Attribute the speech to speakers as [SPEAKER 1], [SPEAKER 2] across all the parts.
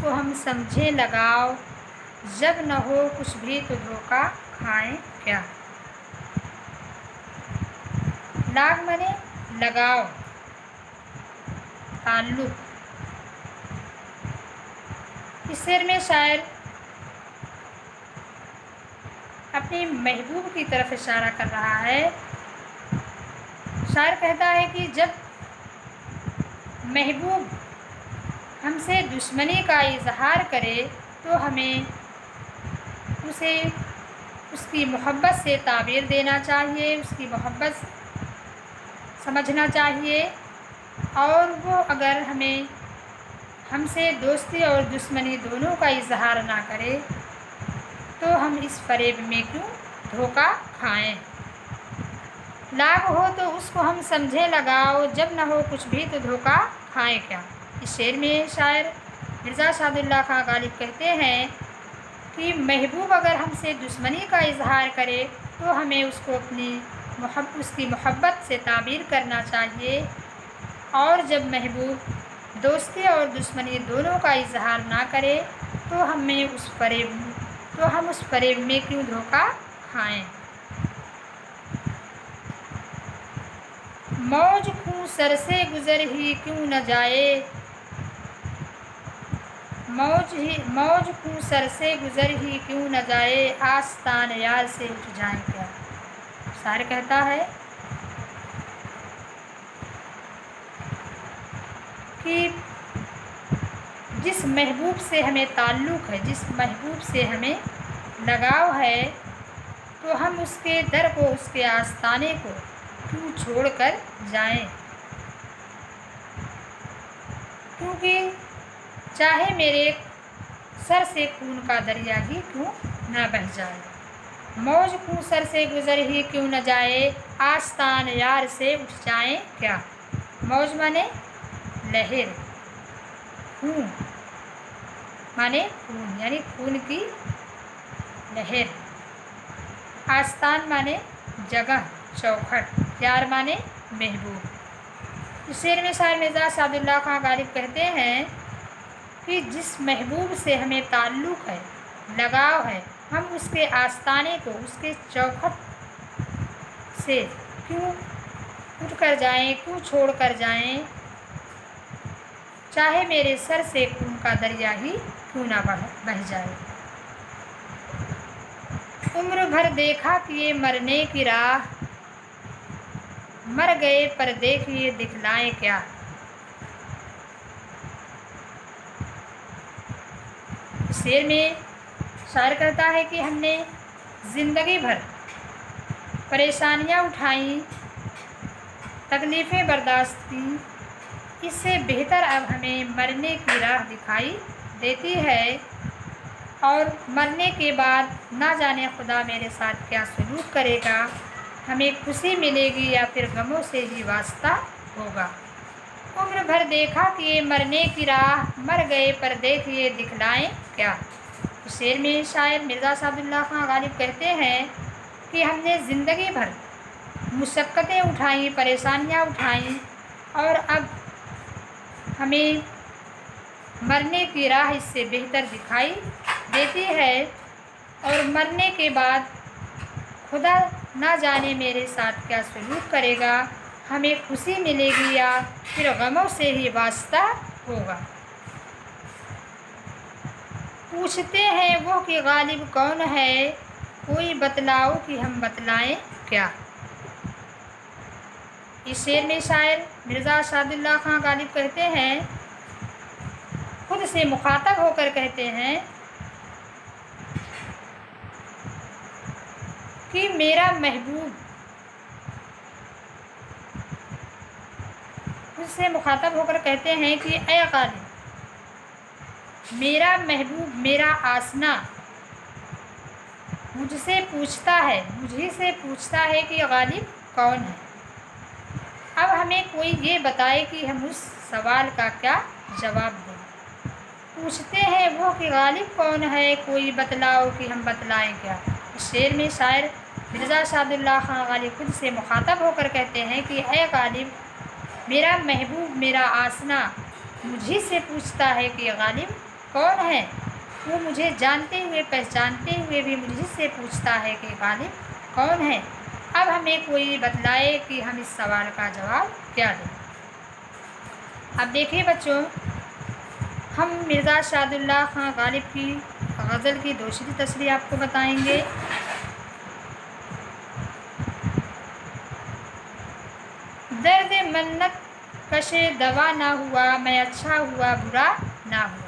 [SPEAKER 1] को हम समझें लगाओ, जब न हो कुछ भी तो धोखा खाएं क्या। लाग माने लगाओ, ताल्लुक। इस शेर में शायर अपनी महबूब की तरफ इशारा कर रहा है। शायर कहता है कि जब महबूब हमसे दुश्मनी का इजहार करे तो हमें उसे उसकी मोहब्बत से ताबीर देना चाहिए, उसकी मोहब्बत समझना चाहिए। और वो अगर हमसे दोस्ती और दुश्मनी दोनों का इजहार ना करे तो हम इस फरेब में क्यों धोखा खाएं। लाग हो तो उसको हम समझें लगाओ, जब न हो कुछ भी तो धोखा खाएं क्या। इस शेर में शायर मिर्ज़ा सादुल्लाह खां गालिब कहते हैं कि महबूब अगर हमसे दुश्मनी का इजहार करे तो हमें उसको उसकी मोहब्बत से ताबीर करना चाहिए। और जब महबूब दोस्ती और दुश्मनी दोनों का इजहार ना करे तो हम उस फरेब में क्यों धोखा खाएं। मौज खूं सर से गुजर ही क्यों न जाए, मौज खूं सर से गुजर ही क्यों न जाए, आस्तान यार से उठ जाए क्या। शायर कहता है कि जिस महबूब से हमें ताल्लुक़ है, जिस महबूब से हमें लगाव है, तो हम उसके दर को, उसके आस्ताने को क्यों छोड़ कर जाएं। क्योंकि चाहे मेरे सर से खून का दरिया ही क्यों न बह जाए। मौज खूं सर से गुजर ही क्यों न जाए, आस्तान यार से उठ जाएं क्या। मौज माने लहर, खून माने खून यानी खून की लहर, आस्तान माने जगह, चौखट, यार माने महबूब। इस शेर में शायर मिर्ज़ा सादुल्लाह खां गालिब कहते हैं कि जिस महबूब से हमें ताल्लुक़ है, लगाव है, हम उसके आस्ताने को, उसके चौखट से क्यों उठ कर जाएं, क्यों छोड़ कर जाएं। चाहे मेरे सर से खून का दरिया ही क्यों ना बह जाए। उम्र भर देखा किए मरने की राह, मर गए पर देखिए दिखलाएं क्या। शेर में शायर कहता है कि हमने ज़िंदगी भर परेशानियां उठाई, तकलीफ़ें बर्दाश्त की, इससे बेहतर अब हमें मरने की राह दिखाई देती है। और मरने के बाद ना जाने खुदा मेरे साथ क्या सलूक करेगा, हमें खुशी मिलेगी या फिर गमों से ही वास्ता होगा। उम्र भर देखा कि मरने की राह, मर गए पर देखिए दिखलाएं क्या। इस शेर में शायर मिर्ज़ा सादुल्लाह खां गालिब कहते हैं कि हमने ज़िंदगी भर मुशक्क़तें उठाई, परेशानियां उठाई, और अब हमें मरने की राह इससे बेहतर दिखाई देती है। और मरने के बाद खुदा ना जाने मेरे साथ क्या सलूक करेगा, हमें खुशी मिलेगी या फिर गमों से ही वास्ता होगा। पूछते हैं वो कि गालिब कौन है, कोई बतलाओ कि हम बतलाएं क्या। इस शेर में शायर मिर्ज़ा सादुल्लाह खां गालिब कहते हैं, खुद से मुखातब होकर कहते हैं कि मेरा महबूब, खुद से मुखातब होकर कहते हैं कि ऐ गालिब, मेरा महबूब, मेरा आसना मुझसे पूछता है, मुझी से पूछता है कि गालिब कौन है। अब हमें कोई ये बताए कि हम उस सवाल का क्या जवाब दें। पूछते हैं वो कि गालिब कौन है, कोई बतलाओ कि हम बतलाएं क्या। इस शेर में शायर मिर्ज़ा सादुल्लाह खां गालिब खुद से मुखातब होकर कहते हैं कि ऐ गालिब, मेरा महबूब, मेरा आसना मुझी से पूछता है कि गालिब कौन है? वो मुझे जानते हुए पहचानते हुए भी मुझसे पूछता है कि गालिब कौन है। अब हमें कोई बतलाए कि हम इस सवाल का जवाब क्या दें। अब देखिए बच्चों, हम मिर्ज़ा शादुल्लाह खां गालिब की गज़ल की दूसरी तशरीह आपको बताएंगे। दर्द मन्नत कशे दवा ना हुआ, मैं अच्छा हुआ बुरा ना हुआ।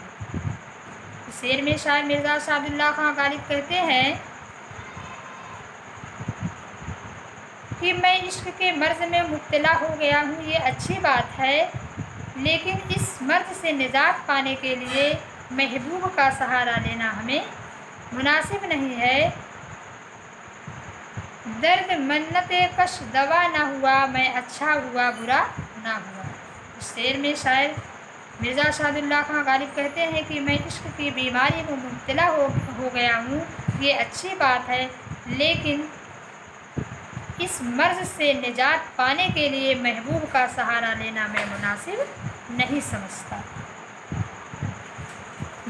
[SPEAKER 1] शेर में शायर मिर्ज़ा शादुल्लाह खां गालिब कहते हैं कि मैं इश्क के मर्ज़ में मुब्तला हो गया हूँ, ये अच्छी बात है, लेकिन इस मर्ज़ से निजात पाने के लिए महबूब का सहारा लेना हमें मुनासिब नहीं है। दर्द मन्नत कश दवा ना हुआ, मैं अच्छा हुआ बुरा ना हुआ। इस शेर में शायर मिर्ज़ा शादुल्लाह खां गालिब कहते हैं कि मैं इश्क की बीमारी में मुब्तला हो गया हूँ, ये अच्छी बात है, लेकिन इस मर्ज़ से निजात पाने के लिए महबूब का सहारा लेना मैं मुनासिब नहीं समझता।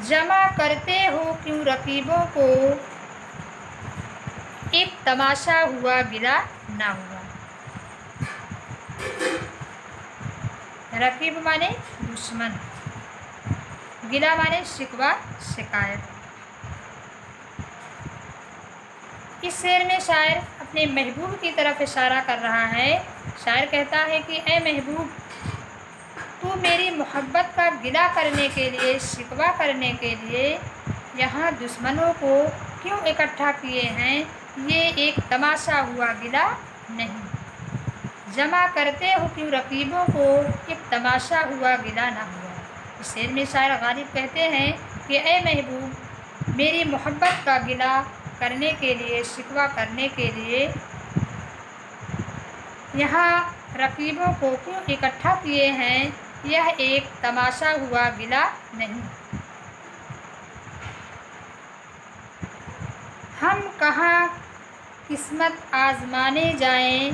[SPEAKER 1] जमा करते हो क्यों रकीबों को, एक तमाशा हुआ गिला ना हुआ। रकीब माने दुश्मन, गिला माने शिकवा शिकायत। इस शेर में शायर अपने महबूब की तरफ इशारा कर रहा है। शायर कहता है कि ए महबूब, तू मेरी मोहब्बत का गिला करने के लिए, शिकवा करने के लिए यहाँ दुश्मनों को क्यों इकट्ठा किए हैं? ये एक तमाशा हुआ गिला नहीं। जमा करते हो क्यों रकीबों को, एक तमाशा हुआ गिला ना हुआ। इस शेर में शायर गालिब कहते हैं कि ए महबूब, मेरी मोहब्बत का गिला करने के लिए, शिकवा करने के लिए यहाँ रकीबों को क्यों इकट्ठा किए हैं? यह एक तमाशा हुआ गिला नहीं। हम कहाँ किस्मत आजमाने जाएं,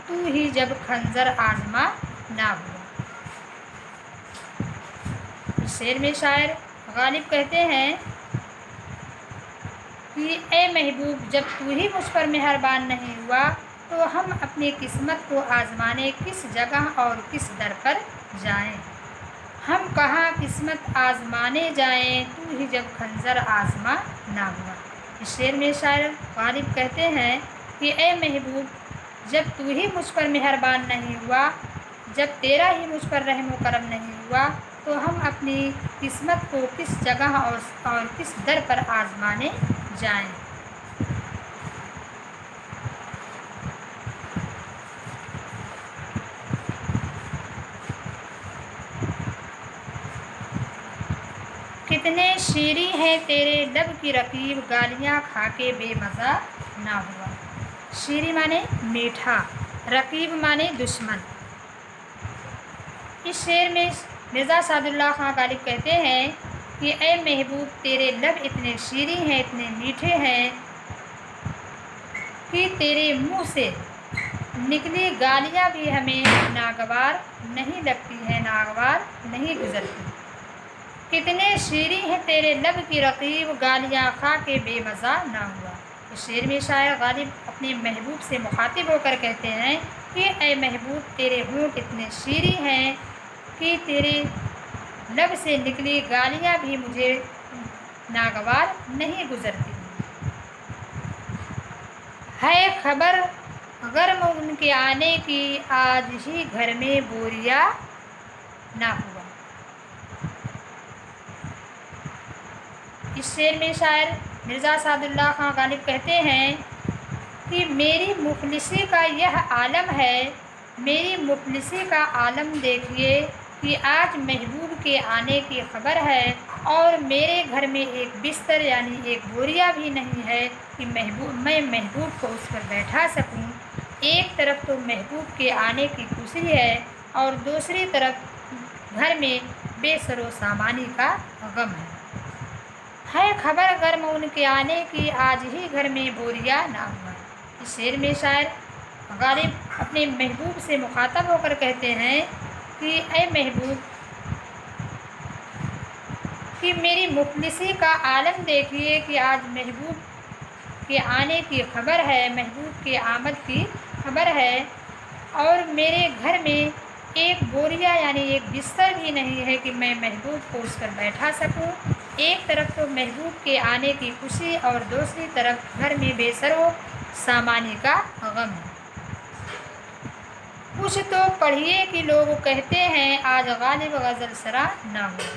[SPEAKER 1] तू ही जब खंजर आजमा ना हुआ। इस शेर में शायर गालिब कहते हैं कि ए महबूब, जब तू ही मुझ पर मेहरबान नहीं हुआ तो हम अपनी किस्मत को आजमाने किस जगह और किस दर पर जाएं। हम कहाँ किस्मत आजमाने जाएं, तू ही जब खंजर आजमा ना हुआ। इस शेर में शायर गालिब कहते हैं कि ए महबूब, जब तू ही मुझ पर मेहरबान नहीं हुआ, जब तेरा ही मुझ पर रहम व करम नहीं हुआ, तो हम अपनी किस्मत को किस जगह और किस दर पर आजमाने जाएं। कितने शीरी हैं तेरे लब की रकीब, गालियाँ खा के बेमज़ा ना हुआ। शीरी माने मीठा, रकीब माने दुश्मन। इस शेर में मिर्ज़ा शादुल्लाह खां गालिब कहते हैं कि ए महबूब, तेरे लब इतने शीरी हैं, इतने मीठे हैं कि तेरे मुंह से निकली गालियाँ भी हमें नागवार नहीं लगती हैं, नागवार नहीं गुजरती। कितने शीरी हैं तेरे लब की रकीब, गालियाँ खा के बेमज़ा ना हुआ। इस शेर में शायर गालिब अपने महबूब से मुखातिब होकर कहते हैं कि ए महबूब, तेरे होंठ इतने शीरी हैं कि तेरे लब से निकली गालियाँ भी मुझे नागवार नहीं गुजरती। है खबर गर्म उनके आने की, आज ही घर में बोरिया ना हुआ। इस शेर में शायर मिर्ज़ा शादुल्लाह खां गालिब कहते हैं कि मेरी मुफलिसी का यह आलम है, मेरी मुफलिसी का आलम देखिए कि आज महबूब के आने की खबर है और मेरे घर में एक बिस्तर यानी एक बोरिया भी नहीं है कि मैं महबूब को उस पर बैठा सकूं। एक तरफ तो महबूब के आने की खुशी है और दूसरी तरफ घर में बेसरो सामानी का गम है खबर गर्म उनके आने की, आज ही घर में बोरिया ना हुआ। इस शेर में शायर गालिब अपने महबूब से मुखातब होकर कहते हैं कि ए महबूब, کہ میری مفلسی کا عالم دیکھیے کہ آج محبوب کے آنے کی خبر ہے، محبوب کے آمد کی خبر ہے، اور میرے گھر میں ایک بوریا یعنی ایک بستر بھی نہیں ہے کہ میں محبوب کو اس پر بیٹھا سکوں۔ ایک طرف تو محبوب کے آنے کی خوشی اور دوسری طرف گھر میں بے سر و سامانی کا غم ہے۔ کچھ تو پڑھیے کہ لوگ کہتے ہیں آج غالب غزل سرا نہ ہو۔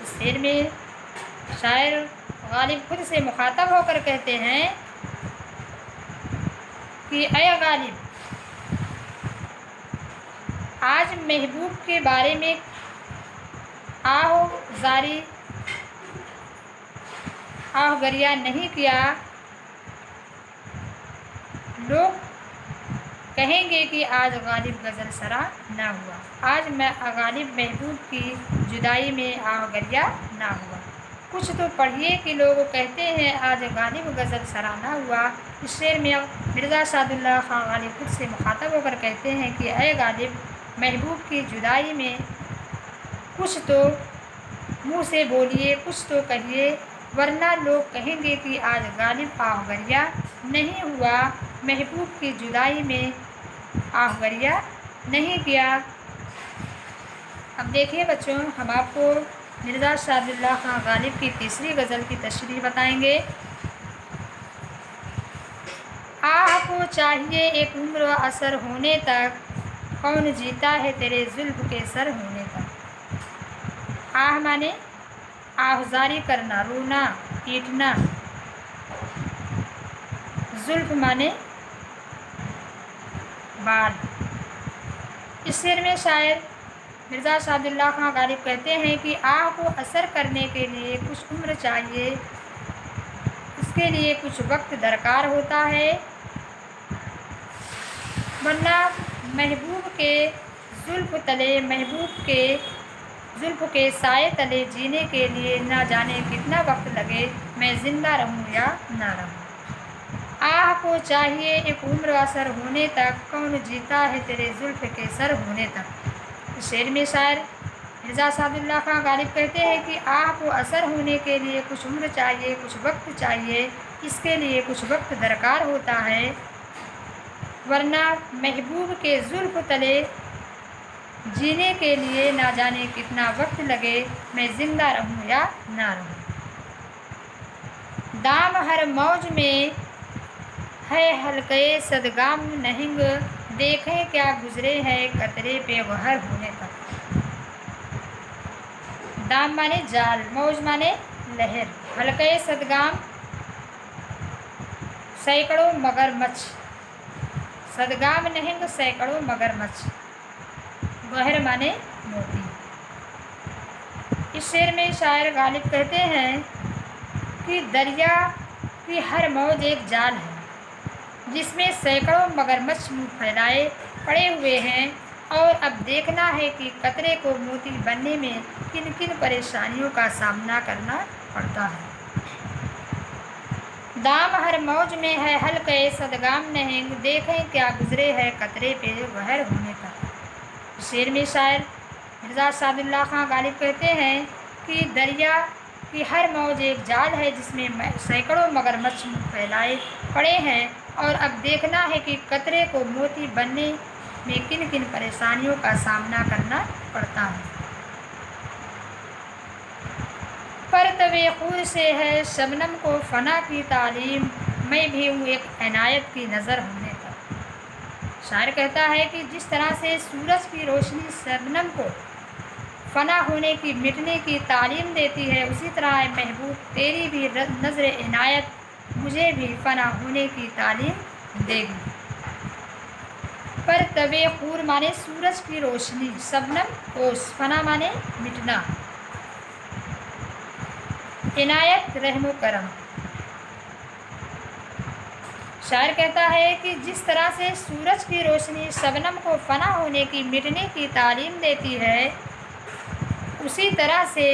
[SPEAKER 1] اس شعر میں شاعر غالب خود سے مخاطب ہو کر کہتے ہیں کہ اے غالب، آج محبوب کے بارے میں آہ زاری آہ گریا نہیں کیا، لوگ کہیں گے کہ آج غالب غزل سرا نہ ہوا، آج میں غالب محبوب کی جدائی میں آہ گریا نہ ہوا۔ کچھ تو پڑھیے کہ لوگ کہتے ہیں آج غالب غزل سرا نہ ہوا۔ اس شعر میں مرزا سعد اللہ خان غالب خود سے مخاطب ہو کر کہتے ہیں کہ اے غالب، محبوب کی جدائی میں کچھ تو منہ سے بولیے، کچھ تو کہیے، ورنہ لوگ کہیں گے کہ آج غالب آہ گریا نہیں ہوا، محبوب کی جدائی میں آہ گریا نہیں کیا۔ اب دیکھیے بچوں، ہم آپ کو مرزا سعد اللہ خان غالب کی تیسری غزل کی تشریح بتائیں گے۔ آہ کو چاہیے ایک عمر و اثر ہونے تک، کون جیتا ہے تیرے زلف کے سر ہونے تک۔ آہ مانے آہذاری کرنا، رونا، پیٹنا۔ زلف مانے بال۔ اس شعر میں شاعر مرزا سعد اللہ خان غالب کہتے ہیں کہ آہ کو اثر کرنے کے لیے کچھ عمر چاہیے، اس کے لیے کچھ وقت درکار ہوتا ہے، ورنہ محبوب کے زلف تلے، محبوب کے زلف کے سائے تلے جینے کے لیے نہ جانے کتنا وقت لگے، میں زندہ رہوں یا نہ رہوں۔ آہ کو چاہیے ایک عمر اثر ہونے تک، کون جیتا ہے تیرے زلف کے سر ہونے تک۔ اس شعر میں شاعر مرزا سعد اللہ خان غالب کہتے ہیں کہ آہ کو اثر ہونے کے لیے کچھ عمر چاہیے، کچھ وقت چاہیے، اس کے لیے کچھ وقت درکار ہوتا ہے، ورنہ محبوب کے زلف تلے جینے کے لیے نہ جانے کتنا وقت لگے، میں زندہ رہوں یا نہ رہوں۔ دام ہر موج میں ہے حلقے صدگام نہنگ، دیکھیں کیا گزرے ہیں قطرے پہ گہر ہونے تک۔ دام مانے جال، موج مانے لہر، حلقے صدگام سینکڑوں مگرمچھ، صدگام نہنگ سینکڑوں مگرمچھ، گہر مانے موتی۔ اس شعر میں شاعر غالب کہتے ہیں کہ دریا کی ہر موج ایک جال ہے جس میں سینکڑوں مگرمچھ منہ پھیلائے پڑے ہوئے ہیں، اور اب دیکھنا ہے کہ قطرے کو موتی بننے میں کن کن پریشانیوں کا سامنا کرنا پڑتا ہے۔ دام ہر موج میں ہے حلقے صدگام نہنگ، دیکھیں کیا گزرے ہے قطرے پہ گہر ہونے تک۔ شعر میں شاعر مرزا سعد اللہ خان غالب کہتے ہیں کہ دریا کی ہر موج ایک جال ہے جس میں سینکڑوں مگرمچھ منہ پھیلائے پڑے ہیں، اور اب دیکھنا ہے کہ قطرے کو موتی بننے میں کن کن پریشانیوں کا سامنا کرنا پڑتا ہے۔ پرتو خور سے ہے شبنم کو فنا کی تعلیم، میں بھی ہوں ایک عنایت کی نظر ہونے تک۔ شاعر کہتا ہے کہ جس طرح سے سورج کی روشنی شبنم کو فنا ہونے کی، مٹنے کی تعلیم دیتی ہے، اسی طرح اے محبوب تیری بھی نظر عنایت مجھے بھی فنا ہونے کی تعلیم دے گی۔ پرتو خور مانے سورج کی روشنی، شبنم اوس، فنا مانے مٹنا، عنایت رحم و کرم۔ شاعر کہتا ہے کہ جس طرح سے سورج کی روشنی شبنم کو فنا ہونے کی، مٹنے کی تعلیم دیتی ہے، اسی طرح سے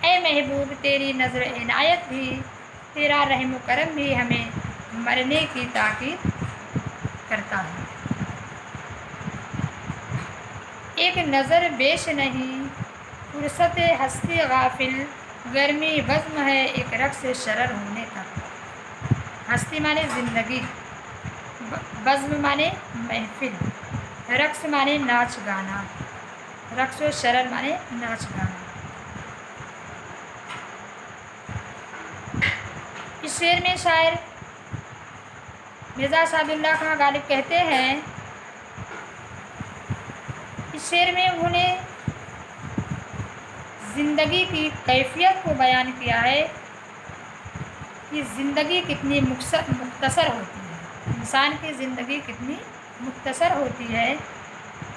[SPEAKER 1] اے محبوب تیری نظر عنایت بھی، تیرا رحم و کرم بھی ہمیں مرنے کی تاکید کرتا ہے۔ ایک نظر بیش نہیں فرصت ہستی غافل، گرمی بزم ہے ایک رقص شرر ہونے تک۔ ہستی مانے زندگی، بزم مانے محفل، رقص مانے ناچ گانا، رقص و شرر مانے ناچ گانا۔ اس شعر میں شاعر مرزا اسد اللہ خان غالب کہتے ہیں، اس شعر میں انہوں نے زندگی کی کیفیت کو بیان کیا ہے کہ زندگی کتنی مختصر ہوتی ہے، انسان کی زندگی کتنی مختصر ہوتی ہے۔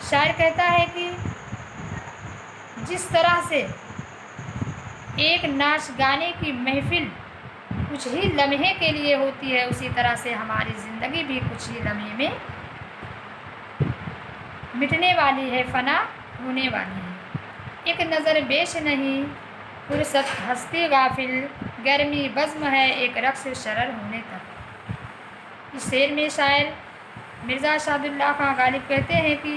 [SPEAKER 1] شاعر کہتا ہے کہ جس طرح سے ایک ناچ گانے کی محفل کچھ ہی لمحے کے لیے ہوتی ہے، اسی طرح سے ہماری زندگی بھی کچھ ہی لمحے میں مٹنے والی ہے، فنا ہونے والی ہے۔ ایک نظر بیش نہیں فرصت ہستی غافل، گرمی بزم ہے ایک رقص شرر ہونے تک۔ اس شعر میں شاعر مرزا اسد اللہ خان غالب کہتے ہیں کہ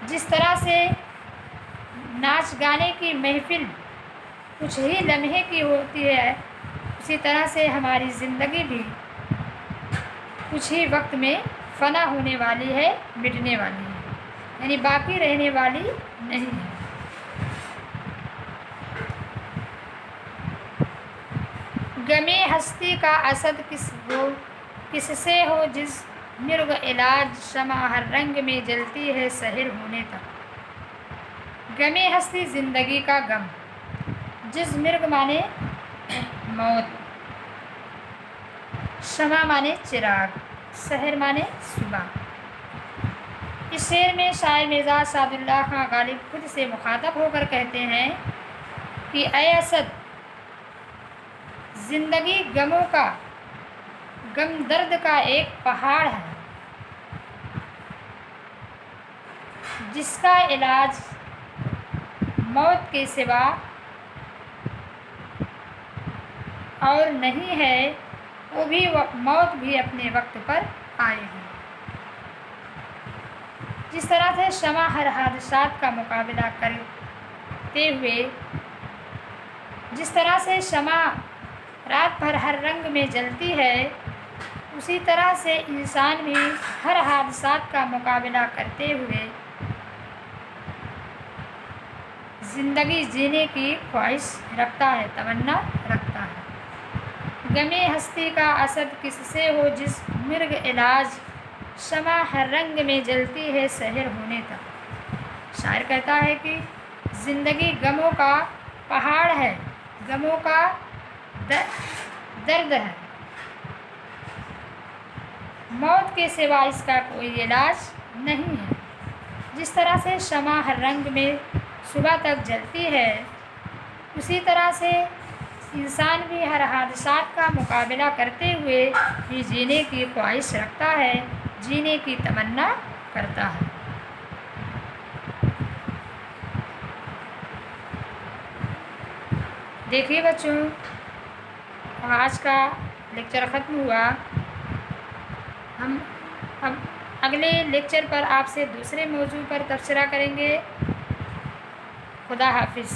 [SPEAKER 1] جس طرح سے ناچ گانے کی محفل کچھ ہی لمحے کی ہوتی ہے، اسی طرح سے ہماری زندگی بھی کچھ ہی وقت میں فنا ہونے والی ہے، مٹنے والی ہے، یعنی باقی رہنے والی نہیں ہے۔ غم ہستی کا اسد کس سے ہو جس مرغ علاج، شمع ہر رنگ میں جلتی ہے سحر ہونے تک۔ غم ہستی زندگی کا غم، جس مرغ مانے موت، شمع مانے چراغ، سحر مانے صبح۔ اس شعر میں شاعر مرزا اسد اللہ خان غالب خود سے مخاطب ہو کر کہتے ہیں کہ اے اسد، زندگی غموں کا، غم درد کا ایک پہاڑ ہے جس کا علاج موت کے سوا اور نہیں ہے، موت بھی اپنے وقت پر آئے گی۔ جس طرح سے شمع ہر حادثات کا مقابلہ کرتے ہوئے، جس طرح سے شمع رات بھر ہر رنگ میں جلتی ہے، اسی طرح سے انسان بھی ہر حادثات کا مقابلہ کرتے ہوئے زندگی جینے کی خواہش رکھتا ہے، تمنا رکھتا ہے۔ غم ہستی کا اسد کس سے ہو جس مرغ علاج، شمع ہر رنگ میں جلتی ہے سحر ہونے تک۔ شاعر کہتا ہے کہ زندگی غموں کا پہاڑ ہے، غموں کا درد ہے، موت کے سوا اس کا کوئی علاج نہیں ہے۔ جس طرح سے شمع ہر رنگ میں صبح تک جلتی ہے، اسی طرح سے انسان بھی ہر حادثات کا مقابلہ کرتے ہوئے ہی جینے کی خواہش رکھتا ہے، جینے کی تمنا کرتا ہے۔ دیکھیے بچوں، آج کا لیکچر ختم ہوا۔ ہم اب اگلے لیکچر پر آپ سے دوسرے موضوع پر تبصرہ کریں گے۔ خدا حافظ۔